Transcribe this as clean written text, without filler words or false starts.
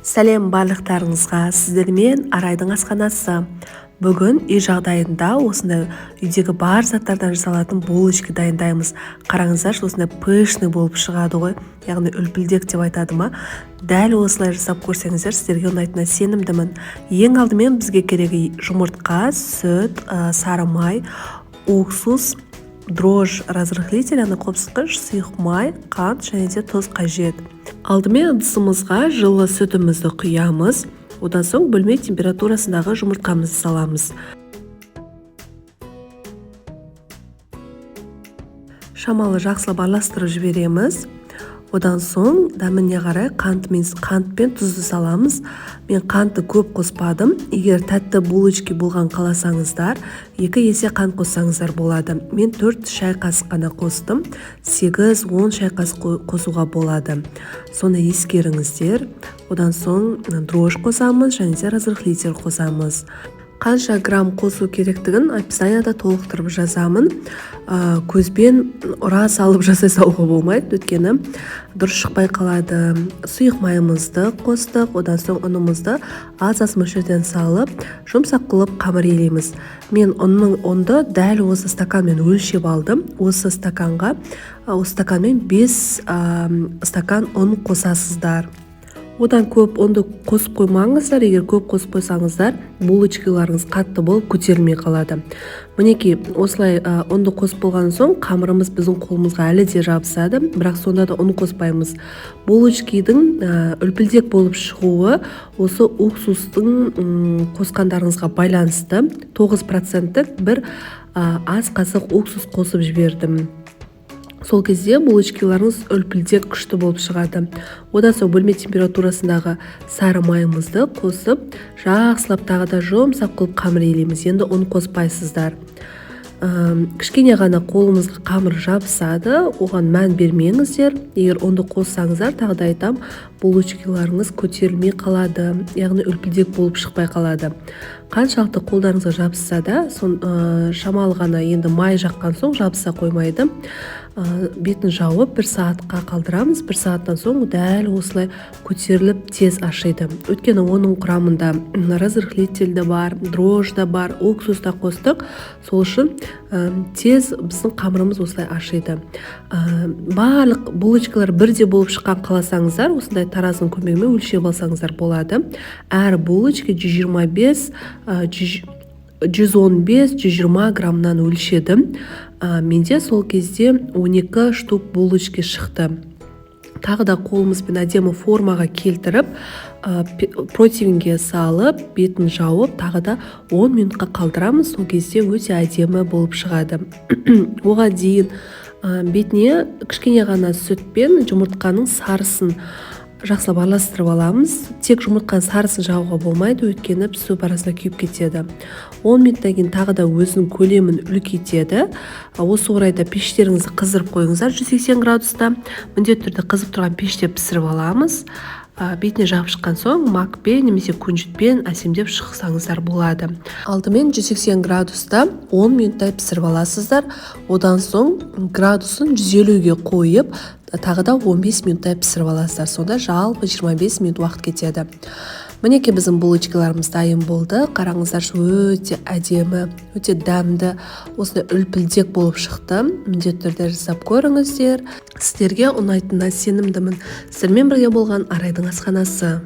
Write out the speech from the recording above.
Сәлем барлықтарыңызға, сіздермен Арайдың асханасы. Бүгін үй жағдайында осындай үйдегі бар заттардан жасалатын булочка дайындаймыз. Қараңыздаршы, осындай пышный болып шығады ғой, яғни үлпілдек деп айтады ма. Дәл осылай жасап көрсеңіздер, сіздерге ұнайтынына сенімдімін. Ең алдымен бізге керегі жұмыртқа, сүт, сары май, уксус, дрожж разрыхлитель, қопсытқыш, сұйық май, қант және де тұз қажет. Алдымен ыдысымызға жылы сүтімізді құямыз. Одан соң бөлме температурасындағы жұмыртқамызды саламыз. Шамалы жақсылап араластырып жібереміз. Одан соң дәміне қарай қант пен тұзды саламыз. Мен қантты көп қоспадым. Егер тәтті булочка болған қаласаңыздар, 2 есе қант қоссаңыздар болады. Мен 4 шай қасық қана қостым. 8-10 шай қасық қосуға болады. Соны ескеріңіздер. Одан соң дрожж қосамыз және де разрыхлитель қосамыз. Қанша грамм қосу керектігін описанияда толықтырып жазамын. Көзбен ұра салып жасай салуға болмайды, өйткені дұрыс шықпай қалады. Сұйық майымызды қостық, одан соң ұнымызды аз мөлшерден салып, жұмсақ қылып қамыр елейміз. Мен ұнды дәл осы стаканмен өлшеп алдым. Осы стаканмен 5 стакан ұн қосасыздар. Одан көп ұнды қосып қоймаңыздар. Егер көп қосып қойсаңыздар, булочкаларыңыз қатты болып көтерілмей қалады. Мінекей, осылай ұнды қосып болған соң қамырымыз біздің қолымызға әлі де жабысады, бірақ сонда да ұн қоспаймыз. Булочканың үлпілдек болып шығуы осы уксустың қосқандарыңызға байланысты. 9% бір аз қасық уксус қосып жібердім. Сол кезде булочкаларыңыз үлпілдек күшті болып шығады. Одан соң бөлме температурасындағы сары майымызды қосып, жақсылап тағы да жұмсақ қылып қамыр елейміз. Енді ұн қоспайсыздар. Кішкене ғана қолымызға қамыр жабысады, оған мән бермеңіздер. Егер ұнды қоссаңыздар, тағы да айтам, булочкаларыңыз көтерілмей қалады, яғни үлпілдек болып шықпай қалады. Қаншалықты қолдарыңызға жабысса да, шамалы ғана енді май жаққан соң жабыса қоймайды. Бетін жауып 1 сағатқа қалдырамыз. 1 сағаттан соң дәл осылай көтеріліп тез ашиды. Өйткені оның құрамында разрыхлитель де бар, дрожж да бар, уксус та қостық. Сол үшін тез біздің қамырымыз осылай ашиды. Барлық булочкалар бірде болып шыққан қаласаңыздар, осындай таразының көмегімен өлшеп алсаңыздар болады. Әр булочка 115-120 граммнан өлшедім. Менде сол кезде 12 штук булочка шықты. Тағы да қолымызбен әдемі формаға келтіріп, противенге салып, бетін жауып, тағы да 10 минутқа қалдырамыз. Сол кезде өте әдемі болып шығады. Оған дейін бетіне кішкене ғана сүт пен жұмыртқаның сарысын жақсылап араластырып аламыз. Тек жұмыртқаның сарысын жағуға болмайды, өйткені пісу барысында күйіп кетеді. 10 минуттан кейін тағы да өзінің көлемін үлкейтеді. Осы орайда пештеріңізді қыздырып қойыңыздар 180 градуста. Міндетті түрде қызып тұрған пеште пісіріп аламыз. Бетіне жағып шыққан соң макпен немесе күнжітпен әсемдеп шықсаңыздар болады. Алдымен 180 градуста 10 минуттай пісіріп аласыздар. Одан соң градусын 150-ге қойып, тағы да 15 минуттай пісіріп аласыздар. Сонда жалпы 25 минут уақыт кетеді. Мінекей біздің булочкаларымыз дайын болды. Қараңыздаршы, өте әдемі, өте дәмді, осындай үлпілдек болып шықты. Міндетті түрде жасап көріңіздер. Сіздерге ұнайтынына сенімдімін. Сіздермен бірге болған Арайдың асханасы.